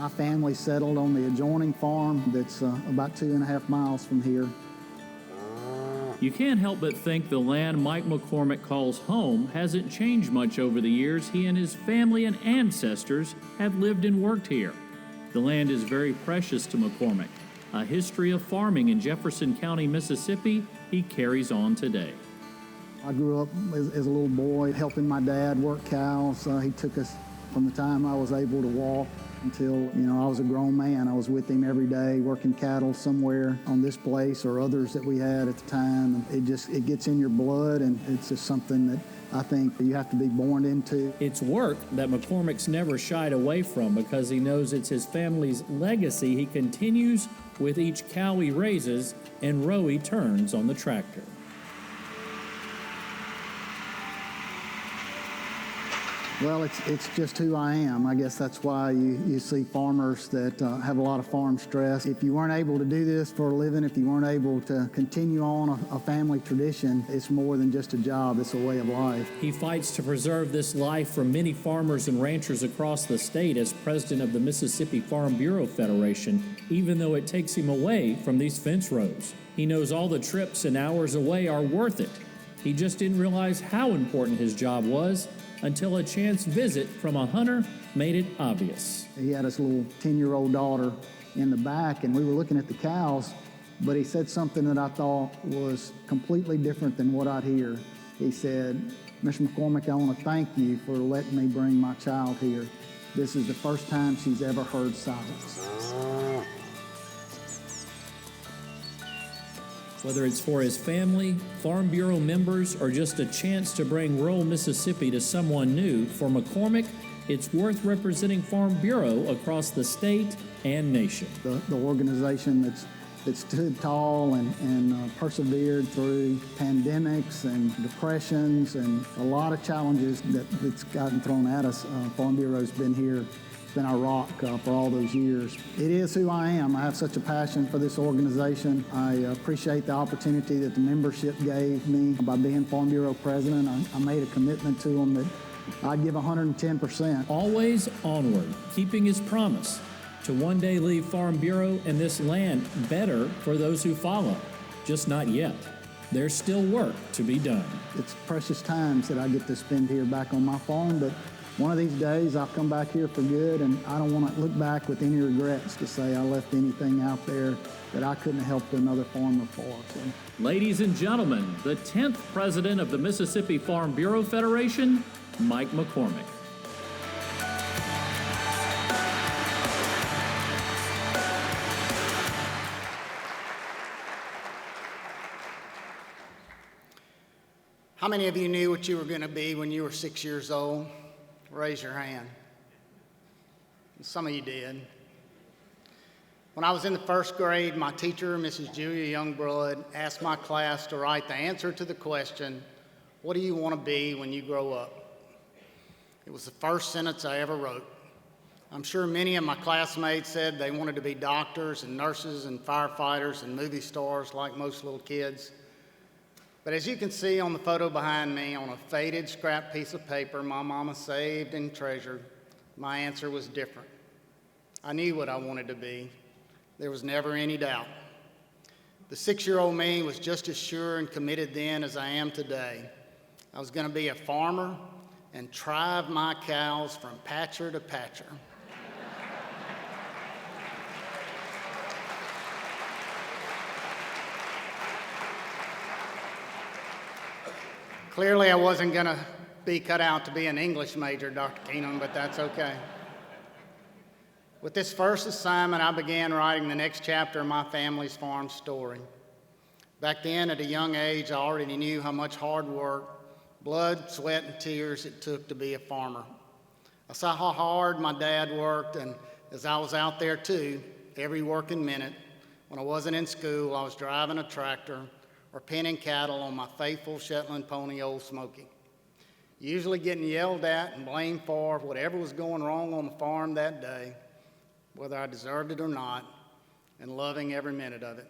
My family settled on the adjoining farm that's about 2.5 miles from here. You can't help but think the land Mike McCormick calls home hasn't changed much over the years he and his family and ancestors have lived and worked here. The land is very precious to McCormick. A history of farming in Jefferson County, Mississippi, he carries on today. I grew up as a little boy helping my dad work cows. He took us from the time I was able to walk until, I was a grown man. I was with him every day working cattle somewhere on this place or others that we had at the time. It gets in your blood, and it's just something that I think you have to be born into. It's work that McCormick's never shied away from because he knows it's his family's legacy he continues with each cow he raises and row he turns on the tractor. Well, it's just who I am. I guess that's why you see farmers that have a lot of farm stress. If you weren't able to do this for a living, if you weren't able to continue on a family tradition, it's more than just a job, it's a way of life. He fights to preserve this life for many farmers and ranchers across the state as president of the Mississippi Farm Bureau Federation, even though it takes him away from these fence rows. He knows all the trips and hours away are worth it. He just didn't realize how important his job was until a chance visit from a hunter made it obvious. He had his little 10-year-old daughter in the back, and we were looking at the cows, but he said something that I thought was completely different than what I'd hear. He said, "Mr. McCormick, I want to thank you for letting me bring my child here. This is the first time she's ever heard silence." Whether it's for his family, Farm Bureau members, or just a chance to bring rural Mississippi to someone new, for McCormick, it's worth representing Farm Bureau across the state and nation. The organization that stood tall and persevered through pandemics and depressions and a lot of challenges that's gotten thrown at us. Farm Bureau's been here. Been our rock for all those years. It is who I am. I have such a passion for this organization. I appreciate the opportunity that the membership gave me by being Farm Bureau president. I made a commitment to them that I'd give 110%. Always onward, keeping his promise to one day leave Farm Bureau and this land better for those who follow. Just not yet. There's still work to be done. It's precious times that I get to spend here back on my farm, but one of these days I'll come back here for good, and I don't want to look back with any regrets to say I left anything out there that I couldn't have helped another farmer for. So. Ladies and gentlemen, the 10th president of the Mississippi Farm Bureau Federation, Mike McCormick. How many of you knew what you were going to be when you were 6 years old? Raise your hand. Some of you did. When I was in the first grade, my teacher, Mrs. Julia Youngblood, asked my class to write the answer to the question, "What do you want to be when you grow up?" It was the first sentence I ever wrote. I'm sure many of my classmates said they wanted to be doctors and nurses and firefighters and movie stars like most little kids. But as you can see on the photo behind me, on a faded scrap piece of paper my mama saved and treasured, my answer was different. I knew what I wanted to be. There was never any doubt. The 6-year-old me was just as sure and committed then as I am today. I was going to be a farmer and drive my cows from patcher to patcher. Clearly, I wasn't going to be cut out to be an English major, Dr. Keenum, but that's okay. With this first assignment, I began writing the next chapter of my family's farm story. Back then, at a young age, I already knew how much hard work, blood, sweat, and tears it took to be a farmer. I saw how hard my dad worked, and as I was out there too, every working minute, when I wasn't in school, I was driving a tractor or penning cattle on my faithful Shetland pony, Old Smoky. Usually getting yelled at and blamed for whatever was going wrong on the farm that day, whether I deserved it or not, and loving every minute of it.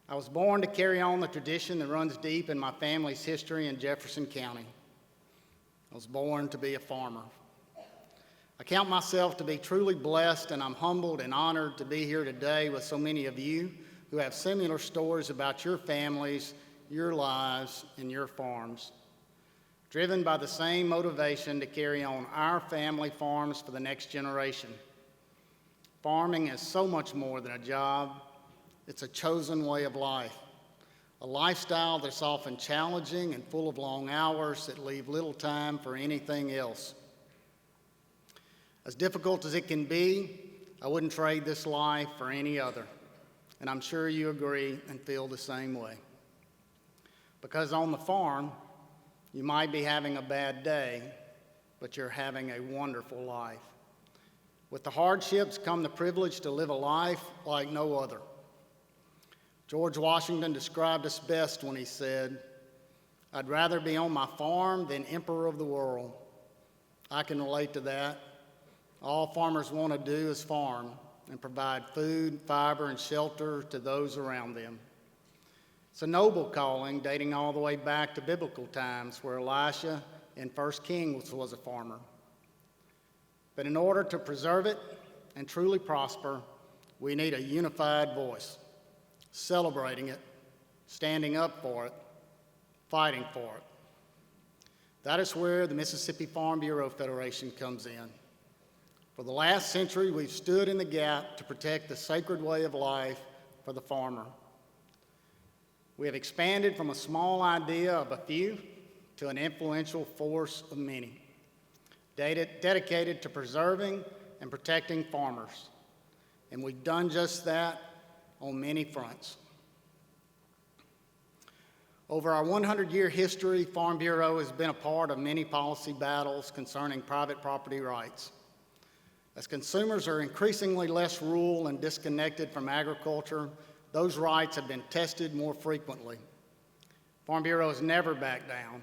I was born to carry on the tradition that runs deep in my family's history in Jefferson County. I was born to be a farmer. I count myself to be truly blessed, and I'm humbled and honored to be here today with so many of you who have similar stories about your families, your lives, and your farms, driven by the same motivation to carry on our family farms for the next generation. Farming is so much more than a job. It's a chosen way of life, a lifestyle that's often challenging and full of long hours that leave little time for anything else. As difficult as it can be, I wouldn't trade this life for any other, and I'm sure you agree and feel the same way. Because on the farm, you might be having a bad day, but you're having a wonderful life. With the hardships come the privilege to live a life like no other. George Washington described us best when he said, "I'd rather be on my farm than emperor of the world." I can relate to that. All farmers want to do is farm and provide food, fiber, and shelter to those around them. It's a noble calling dating all the way back to biblical times where Elisha in 1 Kings was a farmer. But in order to preserve it and truly prosper, we need a unified voice, celebrating it, standing up for it, fighting for it. That is where the Mississippi Farm Bureau Federation comes in. For the last century, we've stood in the gap to protect the sacred way of life for the farmer. We have expanded from a small idea of a few to an influential force of many, dedicated to preserving and protecting farmers. And we've done just that on many fronts. Over our 100-year history, Farm Bureau has been a part of many policy battles concerning private property rights. As consumers are increasingly less rural and disconnected from agriculture, those rights have been tested more frequently. Farm Bureau has never backed down,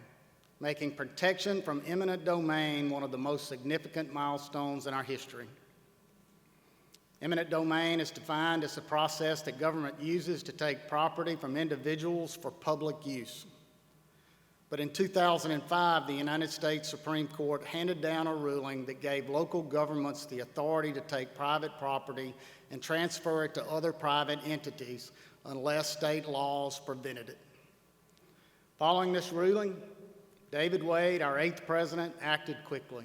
making protection from eminent domain one of the most significant milestones in our history. Eminent domain is defined as the process that government uses to take property from individuals for public use. But in 2005, the United States Supreme Court handed down a ruling that gave local governments the authority to take private property and transfer it to other private entities unless state laws prevented it. Following this ruling, David Wade, our 8th president, acted quickly,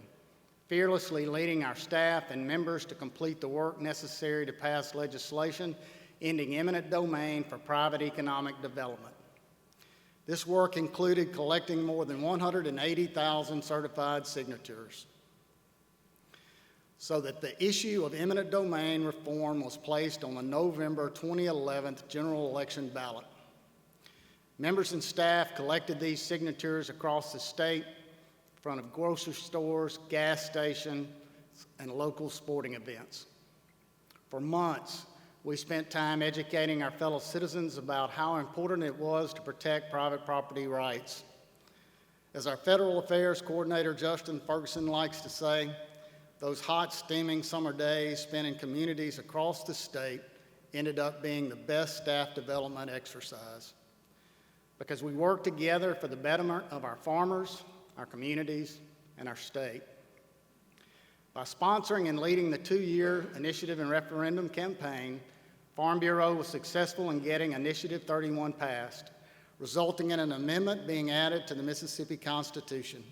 fearlessly leading our staff and members to complete the work necessary to pass legislation ending eminent domain for private economic development. This work included collecting more than 180,000 certified signatures so that the issue of eminent domain reform was placed on the November 2011 general election ballot. Members and staff collected these signatures across the state in front of grocery stores, gas stations, and local sporting events. For months, we spent time educating our fellow citizens about how important it was to protect private property rights. As our federal affairs coordinator, Justin Ferguson, likes to say, those hot, steaming summer days spent in communities across the state ended up being the best staff development exercise because we worked together for the betterment of our farmers, our communities, and our state. By sponsoring and leading the 2-year initiative and referendum campaign, Farm Bureau was successful in getting Initiative 31 passed, resulting in an amendment being added to the Mississippi Constitution.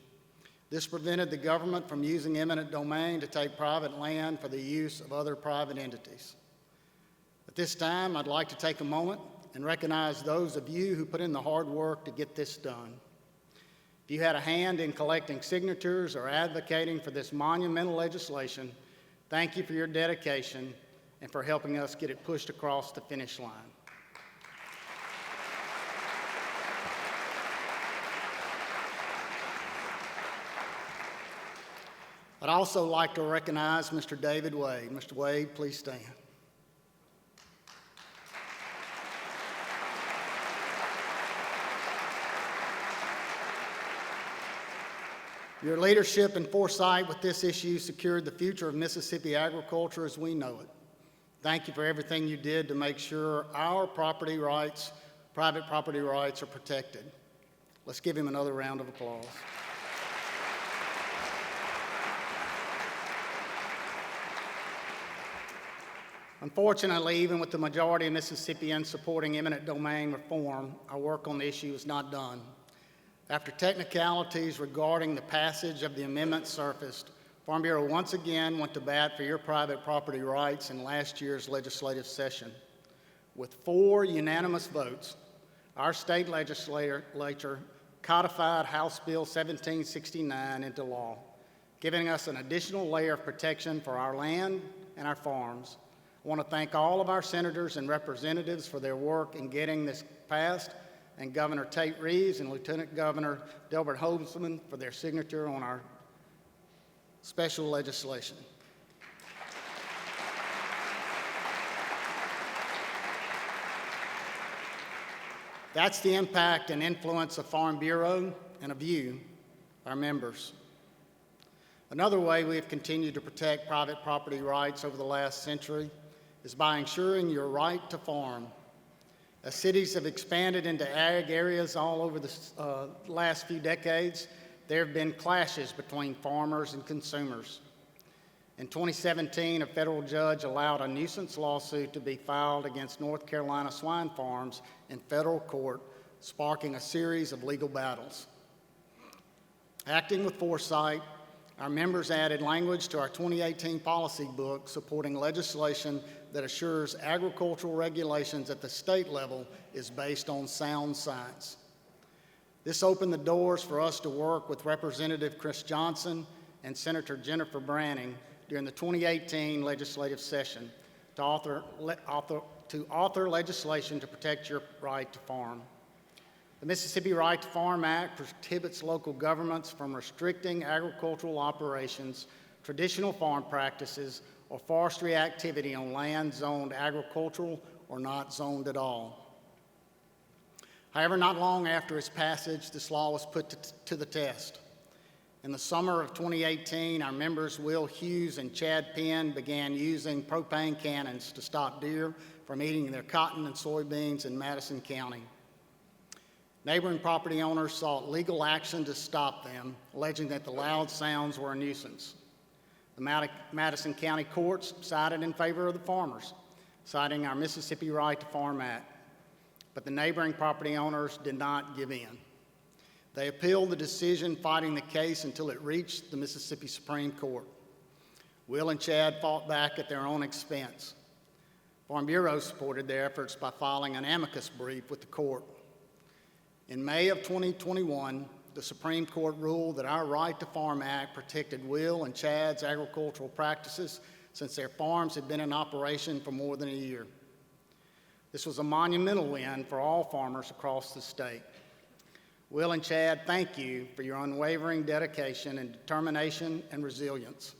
This prevented the government from using eminent domain to take private land for the use of other private entities. At this time, I'd like to take a moment and recognize those of you who put in the hard work to get this done. If you had a hand in collecting signatures or advocating for this monumental legislation, thank you for your dedication and for helping us get it pushed across the finish line. I'd also like to recognize Mr. David Wade. Mr. Wade, please stand. Your leadership and foresight with this issue secured the future of Mississippi agriculture as we know it. Thank you for everything you did to make sure our property rights, private property rights, are protected. Let's give him another round of applause. Unfortunately, even with the majority of Mississippians supporting eminent domain reform, our work on the issue is not done. After technicalities regarding the passage of the amendment surfaced, Farm Bureau once again went to bat for your private property rights in last year's legislative session. With 4 unanimous votes, our state legislature codified House Bill 1769 into law, giving us an additional layer of protection for our land and our farms. I want to thank all of our senators and representatives for their work in getting this passed, and Governor Tate Reeves and Lieutenant Governor Delbert Hoseman for their signature on our special legislation. That's the impact and influence of Farm Bureau and of you, our members. Another way we have continued to protect private property rights over the last century is by ensuring your right to farm. As cities have expanded into ag areas all over the last few decades, there have been clashes between farmers and consumers. In 2017, a federal judge allowed a nuisance lawsuit to be filed against North Carolina swine farms in federal court, sparking a series of legal battles. Acting with foresight, our members added language to our 2018 policy book supporting legislation that assures agricultural regulations at the state level is based on sound science. This opened the doors for us to work with Representative Chris Johnson and Senator Jennifer Branning during the 2018 legislative session to author legislation to protect your right to farm. The Mississippi Right to Farm Act prohibits local governments from restricting agricultural operations, traditional farm practices, or forestry activity on land zoned agricultural or not zoned at all. However, not long after its passage, this law was put to the test. In the summer of 2018, our members Will Hughes and Chad Penn began using propane cannons to stop deer from eating their cotton and soybeans in Madison County. Neighboring property owners sought legal action to stop them, alleging that the loud sounds were a nuisance. The Madison County courts sided in favor of the farmers, citing our Mississippi Right to Farm Act. But the neighboring property owners did not give in. They appealed the decision, fighting the case until it reached the Mississippi Supreme Court. Will and Chad fought back at their own expense. Farm Bureau supported their efforts by filing an amicus brief with the court. In May of 2021, the Supreme Court ruled that our Right to Farm Act protected Will and Chad's agricultural practices since their farms had been in operation for more than a year. This was a monumental win for all farmers across the state. Will and Chad, thank you for your unwavering dedication and determination and resilience.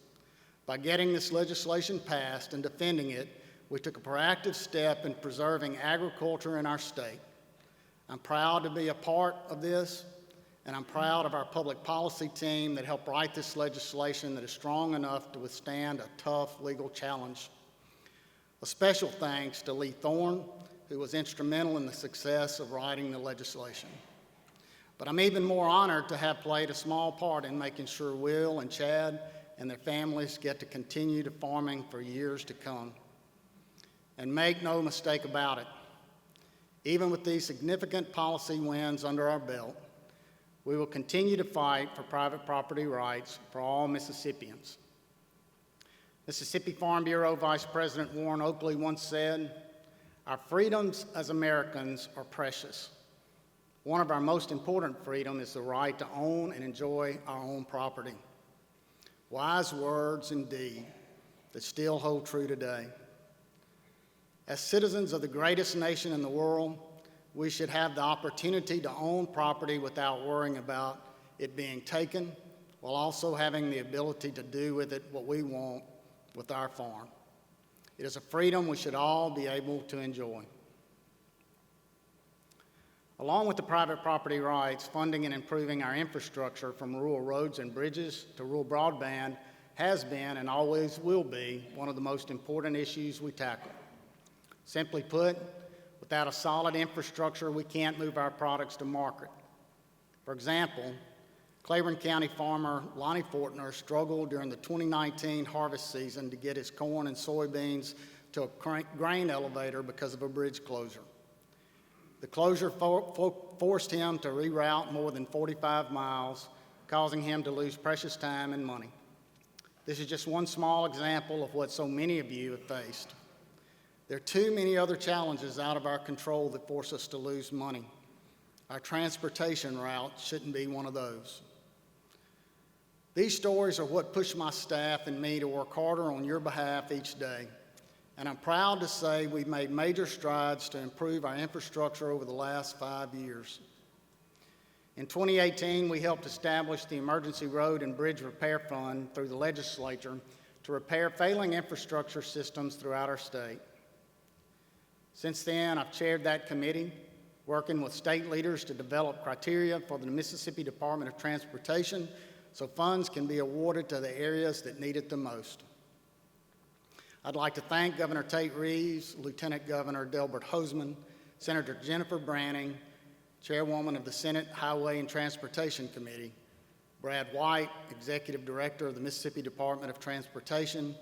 By getting this legislation passed and defending it, we took a proactive step in preserving agriculture in our state. I'm proud to be a part of this, and I'm proud of our public policy team that helped write this legislation that is strong enough to withstand a tough legal challenge. A special thanks to Lee Thorne, who was instrumental in the success of writing the legislation. But I'm even more honored to have played a small part in making sure Will and Chad and their families get to continue to farming for years to come. And make no mistake about it, even with these significant policy wins under our belt, we will continue to fight for private property rights for all Mississippians. Mississippi Farm Bureau Vice President Warren Oakley once said, "Our freedoms as Americans are precious. One of our most important freedoms is the right to own and enjoy our own property." Wise words indeed that still hold true today. As citizens of the greatest nation in the world, we should have the opportunity to own property without worrying about it being taken, while also having the ability to do with it what we want with our farm. It is a freedom we should all be able to enjoy. Along with the private property rights, funding and improving our infrastructure from rural roads and bridges to rural broadband has been and always will be one of the most important issues we tackle. Simply put, without a solid infrastructure, we can't move our products to market. For example, Claiborne County farmer Lonnie Fortner struggled during the 2019 harvest season to get his corn and soybeans to a grain elevator because of a bridge closure. The closure forced him to reroute more than 45 miles, causing him to lose precious time and money. This is just one small example of what so many of you have faced. There are too many other challenges out of our control that force us to lose money. Our transportation route shouldn't be one of those. These stories are what push my staff and me to work harder on your behalf each day. And I'm proud to say we've made major strides to improve our infrastructure over the last 5 years. In 2018, we helped establish the Emergency Road and Bridge Repair Fund through the legislature to repair failing infrastructure systems throughout our state. Since then, I've chaired that committee, working with state leaders to develop criteria for the Mississippi Department of Transportation so funds can be awarded to the areas that need it the most. I'd like to thank Governor Tate Reeves, Lieutenant Governor Delbert Hosemann, Senator Jennifer Branning, Chairwoman of the Senate Highway and Transportation Committee, Brad White, Executive Director of the Mississippi Department of Transportation,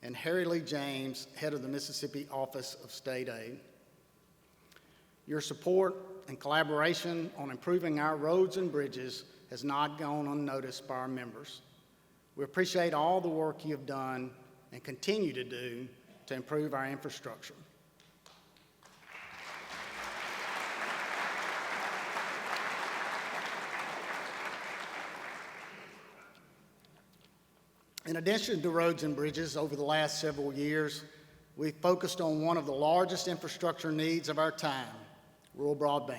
and Harry Lee James, Head of the Mississippi Office of State Aid. Your support and collaboration on improving our roads and bridges has not gone unnoticed by our members. We appreciate all the work you have done and continue to do to improve our infrastructure. In addition to roads and bridges, over the last several years, we've focused on one of the largest infrastructure needs of our time, rural broadband.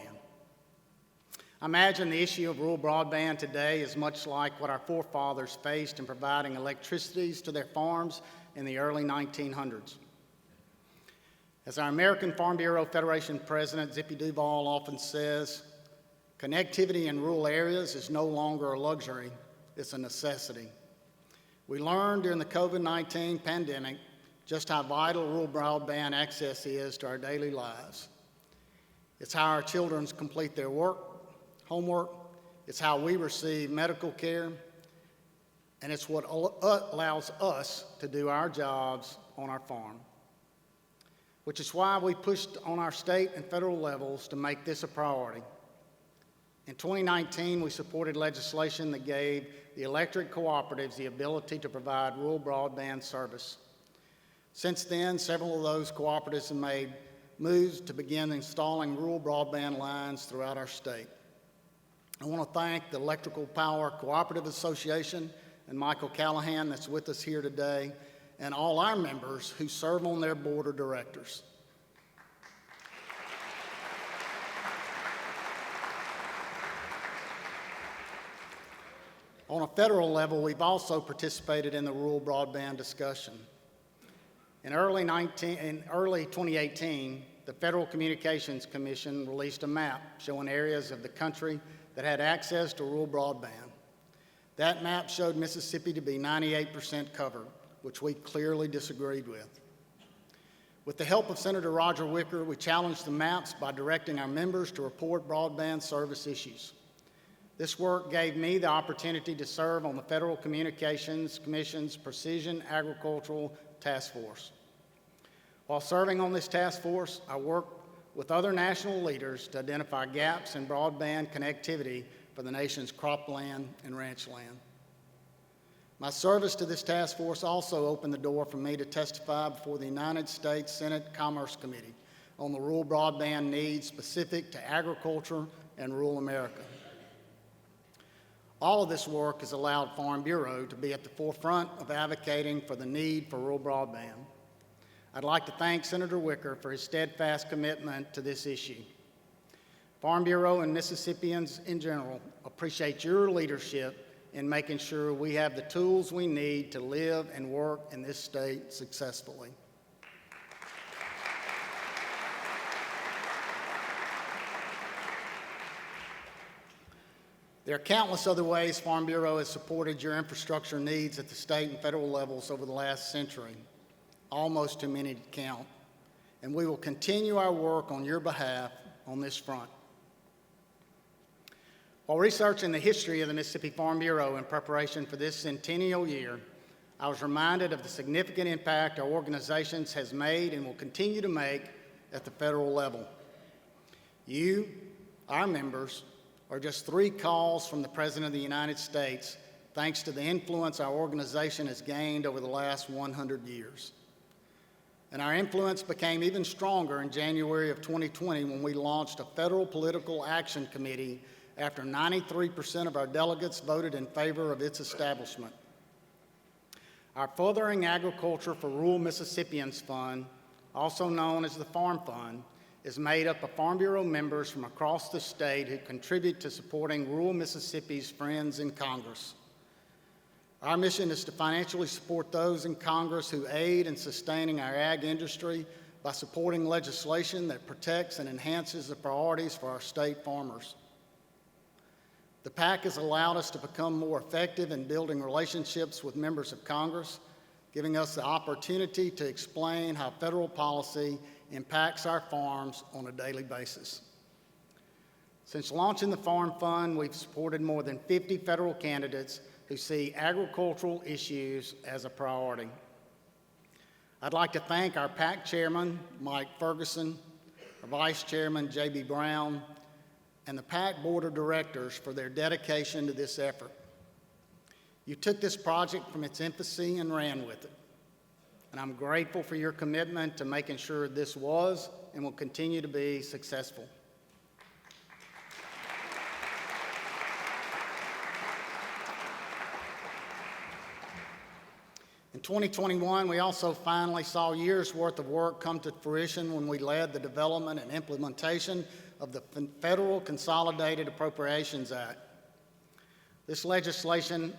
I imagine the issue of rural broadband today is much like what our forefathers faced in providing electricity to their farms in the early 1900s. As our American Farm Bureau Federation President, Zippy Duvall, often says, connectivity in rural areas is no longer a luxury, it's a necessity. We learned during the COVID-19 pandemic just how vital rural broadband access is to our daily lives. It's how our children complete their homework, it's how we receive medical care, and it's what allows us to do our jobs on our farm. Which is why we pushed on our state and federal levels to make this a priority. In 2019, we supported legislation that gave the electric cooperatives the ability to provide rural broadband service. Since then, several of those cooperatives have made moves to begin installing rural broadband lines throughout our state. I want to thank the Electrical Power Cooperative Association and Michael Callahan that's with us here today, and all our members who serve on their board of directors. On a federal level, we've also participated in the rural broadband discussion. In early 2018, the Federal Communications Commission released a map showing areas of the country that had access to rural broadband. That map showed Mississippi to be 98% covered, which we clearly disagreed with. With the help of Senator Roger Wicker, we challenged the maps by directing our members to report broadband service issues. This work gave me the opportunity to serve on the Federal Communications Commission's Precision Agricultural Task Force. While serving on this task force, I worked with other national leaders to identify gaps in broadband connectivity for the nation's cropland and ranch land. My service to this task force also opened the door for me to testify before the United States Senate Commerce Committee on the rural broadband needs specific to agriculture and rural America. All of this work has allowed Farm Bureau to be at the forefront of advocating for the need for rural broadband. I'd like to thank Senator Wicker for his steadfast commitment to this issue. Farm Bureau and Mississippians in general appreciate your leadership in making sure we have the tools we need to live and work in this state successfully. There are countless other ways Farm Bureau has supported your infrastructure needs at the state and federal levels over the last century, almost too many to count, and we will continue our work on your behalf on this front. While researching the history of the Mississippi Farm Bureau in preparation for this centennial year, I was reminded of the significant impact our organization has made and will continue to make at the federal level. You, our members, are just 3 calls from the President of the United States, thanks to the influence our organization has gained over the last 100 years. And our influence became even stronger in January of 2020 when we launched a federal political action committee after 93% of our delegates voted in favor of its establishment. Our Furthering Agriculture for Rural Mississippians Fund, also known as the Farm Fund, is made up of Farm Bureau members from across the state who contribute to supporting rural Mississippi's friends in Congress. Our mission is to financially support those in Congress who aid in sustaining our ag industry by supporting legislation that protects and enhances the priorities for our state farmers. The PAC has allowed us to become more effective in building relationships with members of Congress, giving us the opportunity to explain how federal policy impacts our farms on a daily basis. Since launching the Farm Fund, we've supported more than 50 federal candidates who see agricultural issues as a priority. I'd like to thank our PAC chairman, Mike Ferguson, our vice chairman, J.B. Brown, and the PAC board of directors for their dedication to this effort. You took this project from its infancy and ran with it. And I'm grateful for your commitment to making sure this was and will continue to be successful. In 2021, we also finally saw years' worth of work come to fruition when we led the development and implementation of the Federal Consolidated Appropriations Act. This legislation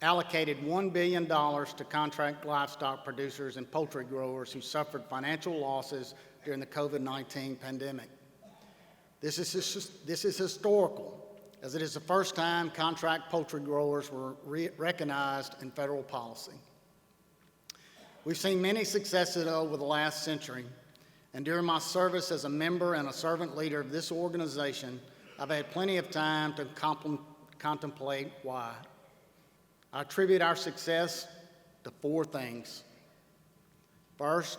allocated $1 billion to contract livestock producers and poultry growers who suffered financial losses during the COVID-19 pandemic. This is historical, as it is the first time contract poultry growers were recognized in federal policy. We've seen many successes over the last century, and during my service as a member and a servant leader of this organization, I've had plenty of time to contemplate why. I attribute our success to 4 things. First,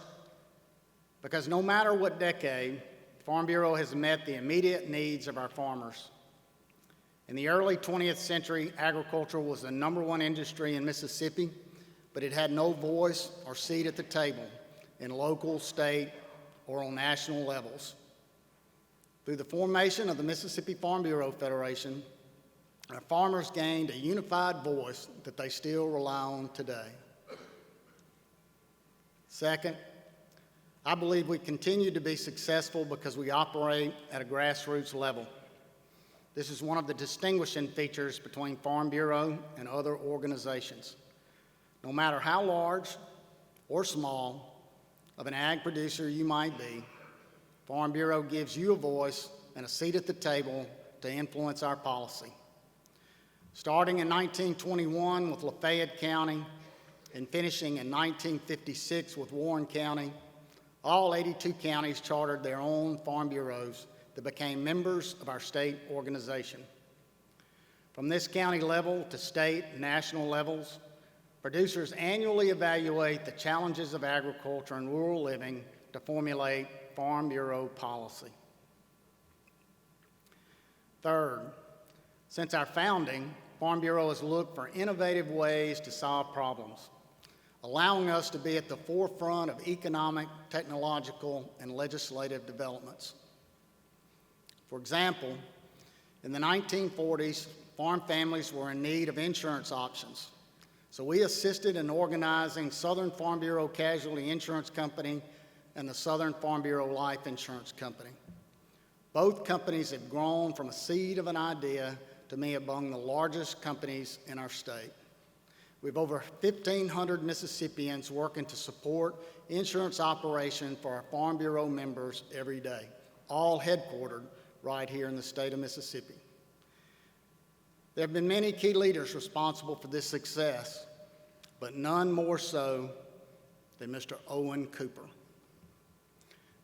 because no matter what decade, Farm Bureau has met the immediate needs of our farmers. In the early 20th century, agriculture was the #1 industry in Mississippi, but it had no voice or seat at the table in local, state, or on national levels. Through the formation of the Mississippi Farm Bureau Federation, our farmers gained a unified voice that they still rely on today. Second, I believe we continue to be successful because we operate at a grassroots level. This is one of the distinguishing features between Farm Bureau and other organizations. No matter how large or small of an ag producer you might be, Farm Bureau gives you a voice and a seat at the table to influence our policy. Starting in 1921 with Lafayette County and finishing in 1956 with Warren County, all 82 counties chartered their own farm bureaus that became members of our state organization. From this county level to state and national levels, producers annually evaluate the challenges of agriculture and rural living to formulate Farm Bureau policy. Third, since our founding, Farm Bureau has looked for innovative ways to solve problems, allowing us to be at the forefront of economic, technological, and legislative developments. For example, in the 1940s, farm families were in need of insurance options. So we assisted in organizing Southern Farm Bureau Casualty Insurance Company and the Southern Farm Bureau Life Insurance Company. Both companies have grown from a seed of an idea to be among the largest companies in our state. We have over 1,500 Mississippians working to support insurance operation for our Farm Bureau members every day, all headquartered right here in the state of Mississippi. There have been many key leaders responsible for this success, but none more so than Mr. Owen Cooper.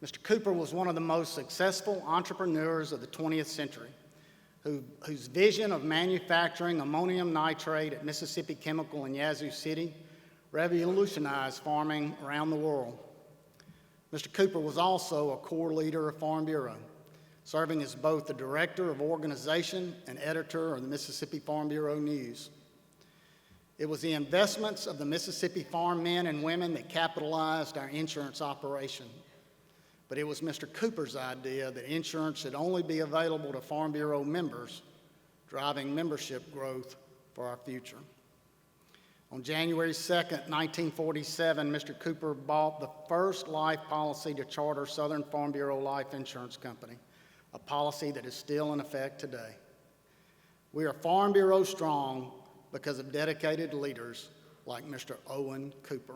Mr. Cooper was one of the most successful entrepreneurs of the 20th century, whose vision of manufacturing ammonium nitrate at Mississippi Chemical in Yazoo City revolutionized farming around the world. Mr. Cooper was also a core leader of Farm Bureau, serving as both the director of organization and editor of the Mississippi Farm Bureau News. It was the investments of the Mississippi farm men and women that capitalized our insurance operation. But it was Mr. Cooper's idea that insurance should only be available to Farm Bureau members, driving membership growth for our future. On January 2nd, 1947, Mr. Cooper bought the first life policy to charter Southern Farm Bureau Life Insurance Company, a policy that is still in effect today. We are Farm Bureau strong because of dedicated leaders like Mr. Owen Cooper.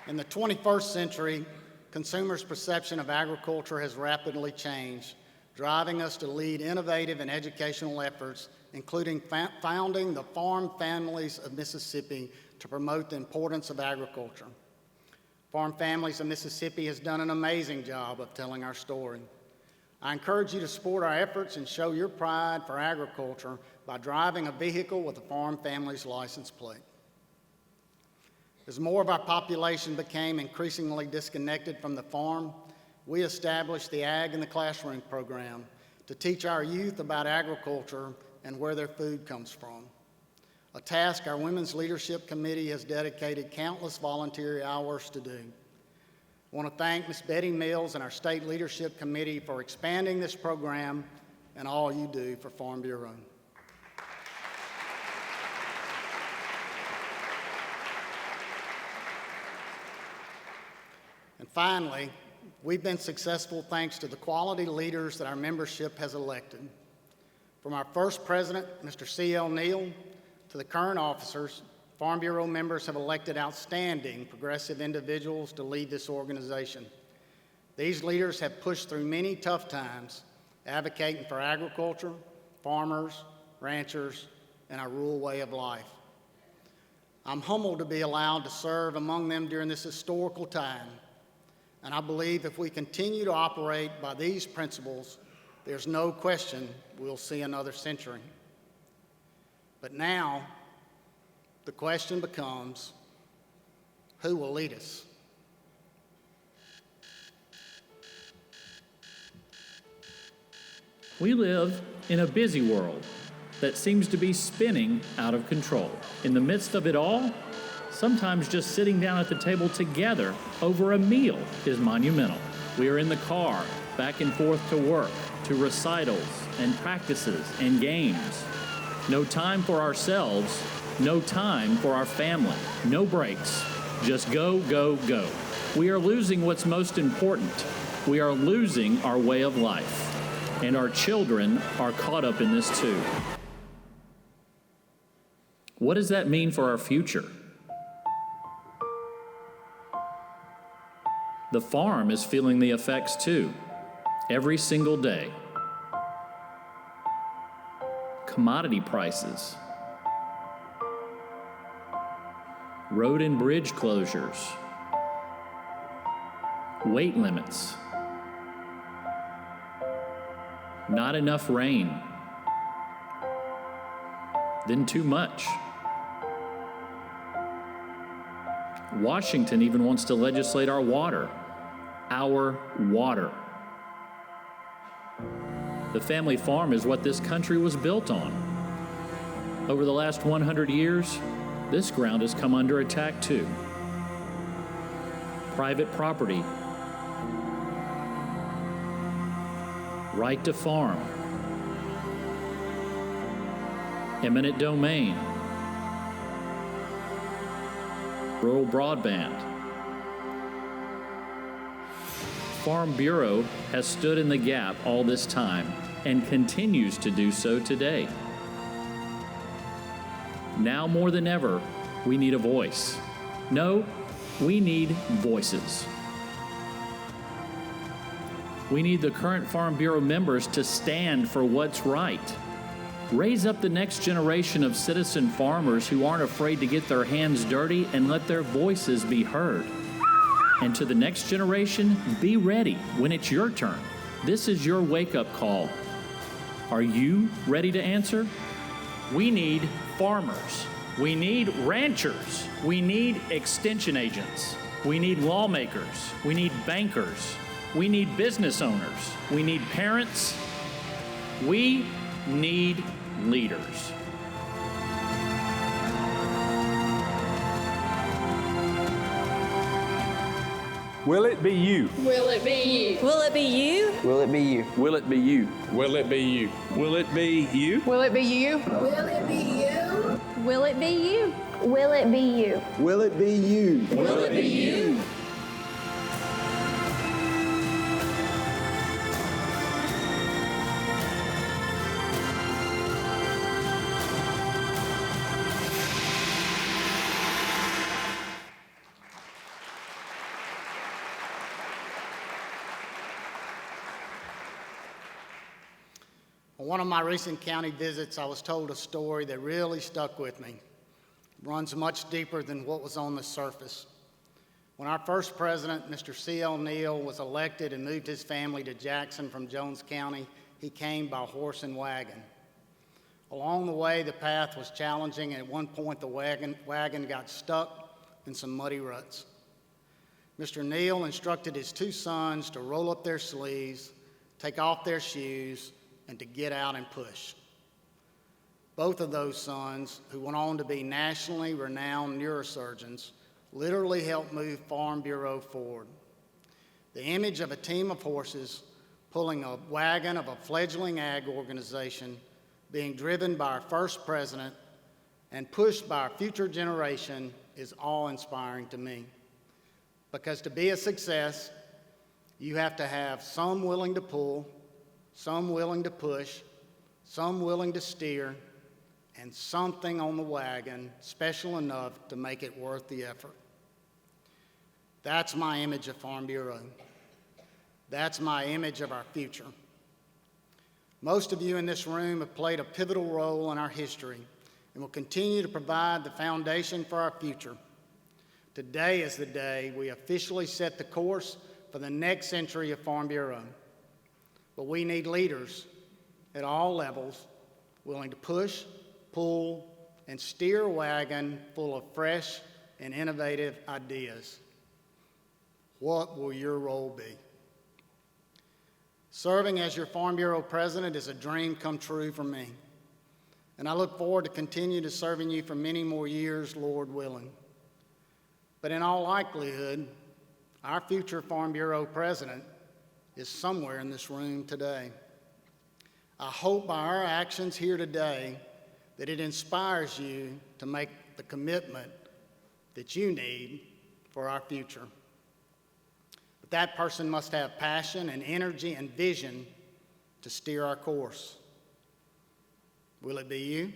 In the 21st century, consumers' perception of agriculture has rapidly changed, driving us to lead innovative and educational efforts, including founding the Farm Families of Mississippi to promote the importance of agriculture. Farm Families of Mississippi has done an amazing job of telling our story. I encourage you to support our efforts and show your pride for agriculture by driving a vehicle with a Farm Families license plate. As more of our population became increasingly disconnected from the farm, we established the Ag in the Classroom program to teach our youth about agriculture and where their food comes from, a task our Women's Leadership Committee has dedicated countless volunteer hours to do. I want to thank Ms. Betty Mills and our State Leadership Committee for expanding this program and all you do for Farm Bureau. And finally, we've been successful thanks to the quality leaders that our membership has elected. From our first president, Mr. C.L. Neal, to the current officers, Farm Bureau members have elected outstanding progressive individuals to lead this organization. These leaders have pushed through many tough times, advocating for agriculture, farmers, ranchers, and our rural way of life. I'm humbled to be allowed to serve among them during this historical time, and I believe if we continue to operate by these principles, there's no question we'll see another century. But now, the question becomes, who will lead us? We live in a busy world that seems to be spinning out of control. In the midst of it all, sometimes just sitting down at the table together over a meal is monumental. We are in the car, back and forth to work, to recitals and practices and games. No time for ourselves, no time for our family, no breaks, just go, go, go. We are losing what's most important. We are losing our way of life, and our children are caught up in this too. What does that mean for our future? The farm is feeling the effects too, every single day. Commodity prices, road and bridge closures, weight limits, not enough rain, then too much. Washington even wants to legislate our water. Our water. The family farm is what this country was built on. Over the last 100 years, this ground has come under attack too. Private property, right to farm, eminent domain, rural broadband. Farm Bureau has stood in the gap all this time and continues to do so today. Now more than ever, we need a voice. No, we need voices. We need the current Farm Bureau members to stand for what's right. Raise up the next generation of citizen farmers who aren't afraid to get their hands dirty and let their voices be heard. And to the next generation, be ready when it's your turn. This is your wake-up call. Are you ready to answer? We need farmers. We need ranchers. We need extension agents. We need lawmakers. We need bankers. We need business owners. We need parents. We need leaders. Will it be you? Will it be you? Will it be you? Will it be you? Will it be you? Will it be you? Will it be you? Will it be you? Will it be you? Will it be you? Will it be you? Will it be you? Will it be you? On one of my recent county visits, I was told a story that really stuck with me. It runs much deeper than what was on the surface. When our first president, Mr. C.L. Neal, was elected and moved his family to Jackson from Jones County, he came by horse and wagon. Along the way, the path was challenging, and at one point the wagon got stuck in some muddy ruts. Mr. Neal instructed his two sons to roll up their sleeves, take off their shoes, and to get out and push. Both of those sons, who went on to be nationally renowned neurosurgeons, literally helped move Farm Bureau forward. The image of a team of horses pulling a wagon of a fledgling ag organization being driven by our first president and pushed by our future generation is awe-inspiring to me. Because to be a success, you have to have some willing to pull, some willing to push, some willing to steer, and something on the wagon special enough to make it worth the effort. That's my image of Farm Bureau. That's my image of our future. Most of you in this room have played a pivotal role in our history and will continue to provide the foundation for our future. Today is the day we officially set the course for the next century of Farm Bureau. But we need leaders at all levels willing to push, pull, and steer a wagon full of fresh and innovative ideas. What will your role be? Serving as your Farm Bureau president is a dream come true for me, and I look forward to continue to serving you for many more years, Lord willing. But in all likelihood, our future Farm Bureau president is somewhere in this room today. I hope by our actions here today that it inspires you to make the commitment that you need for our future. But that person must have passion and energy and vision to steer our course. Will it be you?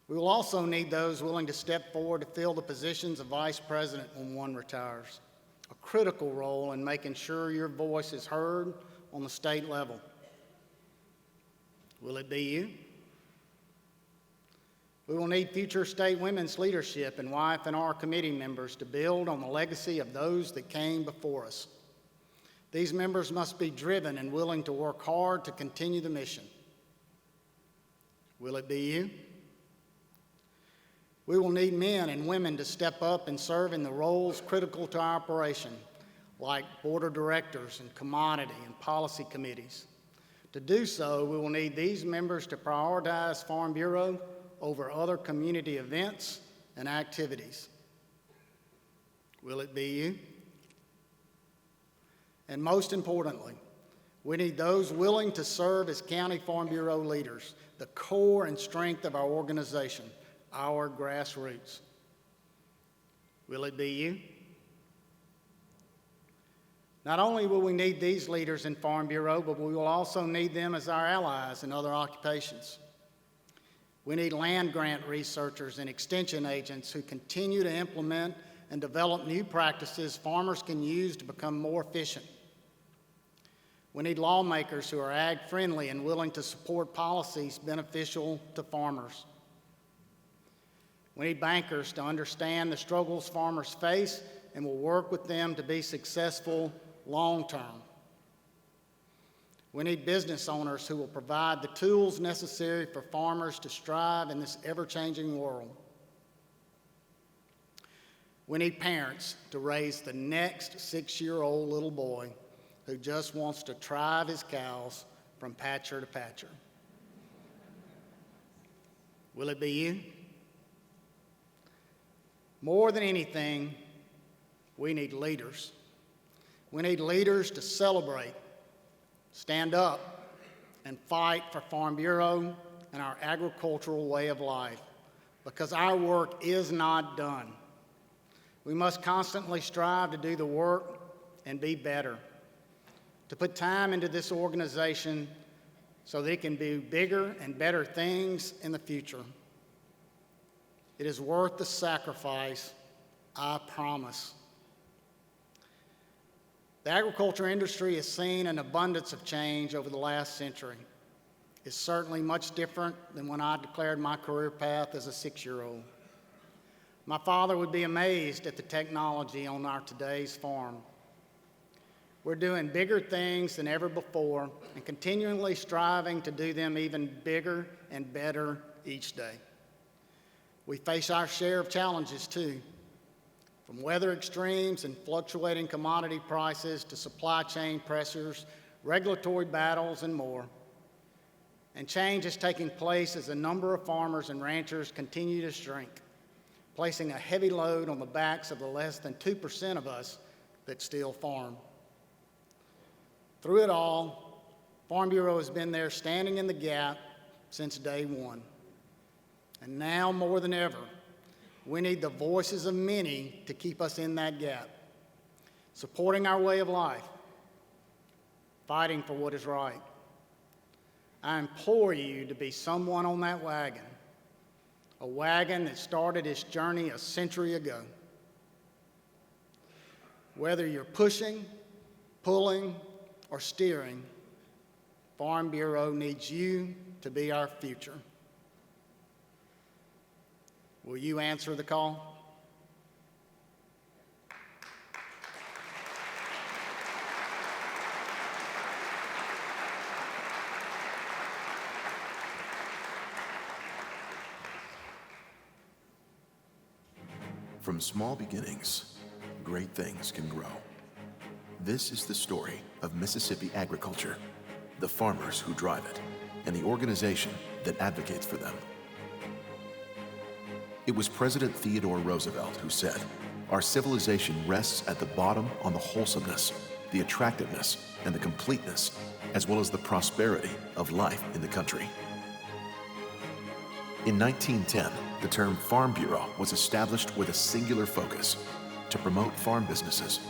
We will also need those willing to step forward to fill the positions of vice president when one retires, a critical role in making sure your voice is heard on the state level. Will it be you? We will need future state women's leadership and YF&R committee members to build on the legacy of those that came before us. These members must be driven and willing to work hard to continue the mission. Will it be you? We will need men and women to step up and serve in the roles critical to our operation, like board of directors and commodity and policy committees. To do so, we will need these members to prioritize Farm Bureau over other community events and activities. Will it be you? And most importantly, we need those willing to serve as County Farm Bureau leaders, the core and strength of our organization, our grassroots. Will it be you? Not only will we need these leaders in Farm Bureau, but we will also need them as our allies in other occupations. We need land grant researchers and extension agents who continue to implement and develop new practices farmers can use to become more efficient. We need lawmakers who are ag-friendly and willing to support policies beneficial to farmers. We need bankers to understand the struggles farmers face and will work with them to be successful long-term. We need business owners who will provide the tools necessary for farmers to strive in this ever-changing world. We need parents to raise the next 6-year-old little boy who just wants to drive his cows from patcher to patcher. Will it be you? More than anything, we need leaders. We need leaders to celebrate, stand up, and fight for Farm Bureau and our agricultural way of life, because our work is not done. We must constantly strive to do the work and be better, to put time into this organization so that it can do bigger and better things in the future. It is worth the sacrifice, I promise. The agriculture industry has seen an abundance of change over the last century. It's certainly much different than when I declared my career path as a 6-year-old. My father would be amazed at the technology on our today's farm. We're doing bigger things than ever before and continually striving to do them even bigger and better each day. We face our share of challenges too, from weather extremes and fluctuating commodity prices to supply chain pressures, regulatory battles, and more. And change is taking place as the number of farmers and ranchers continue to shrink, placing a heavy load on the backs of the less than 2% of us that still farm. Through it all, Farm Bureau has been there standing in the gap since day one. And now more than ever, we need the voices of many to keep us in that gap, supporting our way of life, fighting for what is right. I implore you to be someone on that wagon, a wagon that started its journey a century ago. Whether you're pushing, pulling, or steering, Farm Bureau needs you to be our future. Will you answer the call? From small beginnings, great things can grow. This is the story of Mississippi agriculture, the farmers who drive it, and the organization that advocates for them. It was President Theodore Roosevelt who said, "Our civilization rests at the bottom on the wholesomeness, the attractiveness, and the completeness, as well as the prosperity of life in the country." In 1910, the term Farm Bureau was established with a singular focus: to promote farm businesses.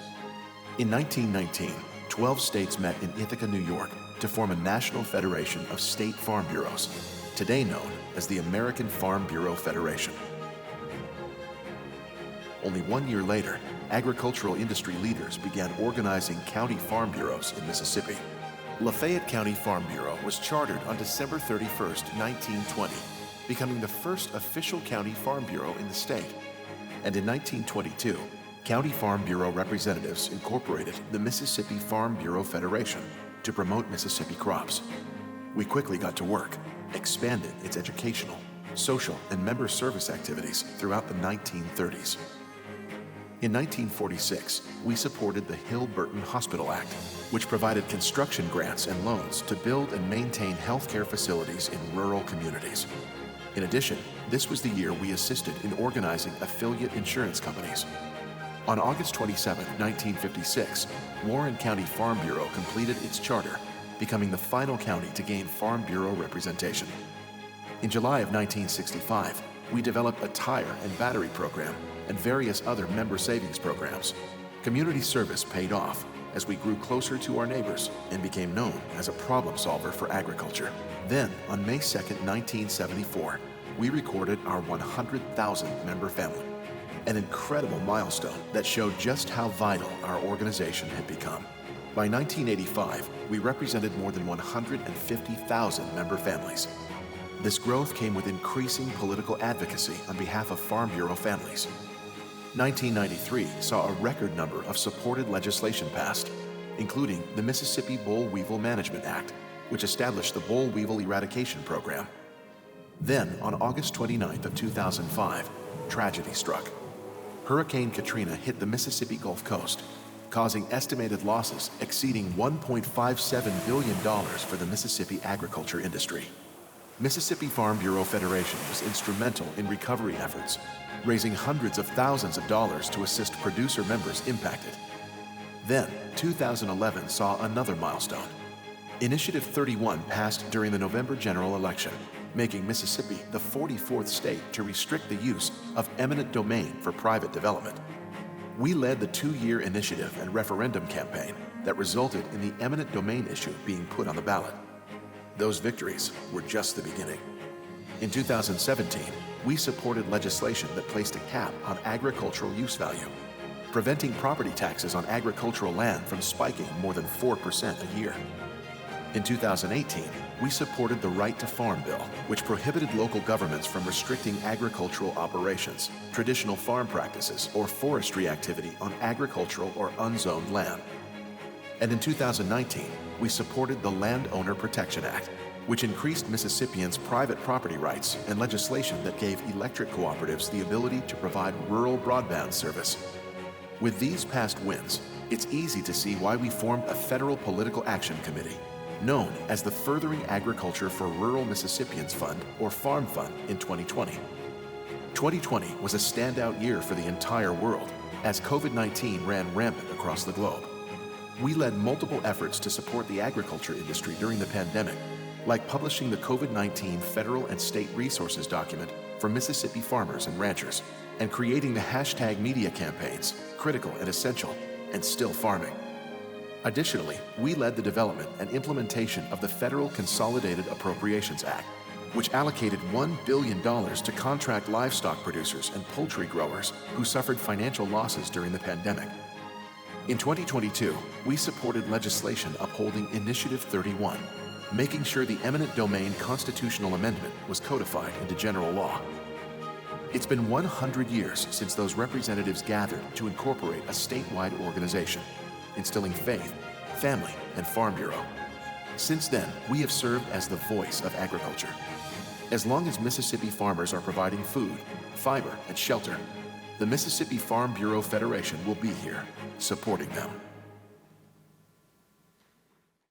In 1919, 12 states met in Ithaca, New York, to form a national federation of state farm bureaus, today known as the American Farm Bureau Federation. Only 1 year later, agricultural industry leaders began organizing county farm bureaus in Mississippi. Lafayette County Farm Bureau was chartered on December 31st, 1920, becoming the first official county farm bureau in the state. And in 1922, County Farm Bureau representatives incorporated the Mississippi Farm Bureau Federation to promote Mississippi crops. We quickly got to work, expanding its educational, social, and member service activities throughout the 1930s. In 1946, we supported the Hill-Burton Hospital Act, which provided construction grants and loans to build and maintain healthcare facilities in rural communities. In addition, this was the year we assisted in organizing affiliate insurance companies. On August 27, 1956, Warren County Farm Bureau completed its charter, becoming the final county to gain Farm Bureau representation. In July of 1965, we developed a tire and battery program and various other member savings programs. Community service paid off as we grew closer to our neighbors and became known as a problem solver for agriculture. Then, on May 2, 1974, we recorded our 100,000th member family, an incredible milestone that showed just how vital our organization had become. By 1985, we represented more than 150,000 member families. This growth came with increasing political advocacy on behalf of Farm Bureau families. 1993 saw a record number of supported legislation passed, including the Mississippi Boll Weevil Management Act, which established the boll weevil eradication program. Then, on August 29th of 2005, tragedy struck. Hurricane Katrina hit the Mississippi Gulf Coast, causing estimated losses exceeding $1.57 billion for the Mississippi agriculture industry. Mississippi Farm Bureau Federation was instrumental in recovery efforts, raising hundreds of thousands of dollars to assist producer members impacted. Then, 2011 saw another milestone. Initiative 31 passed during the November general election, making Mississippi the 44th state to restrict the use of eminent domain for private development. We led the 2-year initiative and referendum campaign that resulted in the eminent domain issue being put on the ballot. Those victories were just the beginning. In 2017, we supported legislation that placed a cap on agricultural use value, preventing property taxes on agricultural land from spiking more than 4% a year. In 2018, we supported the Right to Farm Bill, which prohibited local governments from restricting agricultural operations, traditional farm practices, or forestry activity on agricultural or unzoned land. And in 2019, we supported the Landowner Protection Act, which increased Mississippians' private property rights and legislation that gave electric cooperatives the ability to provide rural broadband service. With these past wins, it's easy to see why we formed a federal political action committee, known as the Furthering Agriculture for Rural Mississippians Fund, or Farm Fund, in 2020. 2020 was a standout year for the entire world as COVID-19 ran rampant across the globe. We led multiple efforts to support the agriculture industry during the pandemic, like publishing the COVID-19 federal and state resources document for Mississippi farmers and ranchers, and creating the hashtag media campaigns, Critical and Essential, and Still Farming. Additionally, we led the development and implementation of the Federal Consolidated Appropriations Act, which allocated $1 billion to contract livestock producers and poultry growers who suffered financial losses during the pandemic. In 2022, we supported legislation upholding Initiative 31, making sure the eminent domain constitutional amendment was codified into general law. It's been 100 years since those representatives gathered to incorporate a statewide organization, instilling faith, family, and Farm Bureau. Since then, we have served as the voice of agriculture. As long as Mississippi farmers are providing food, fiber, and shelter, the Mississippi Farm Bureau Federation will be here, supporting them.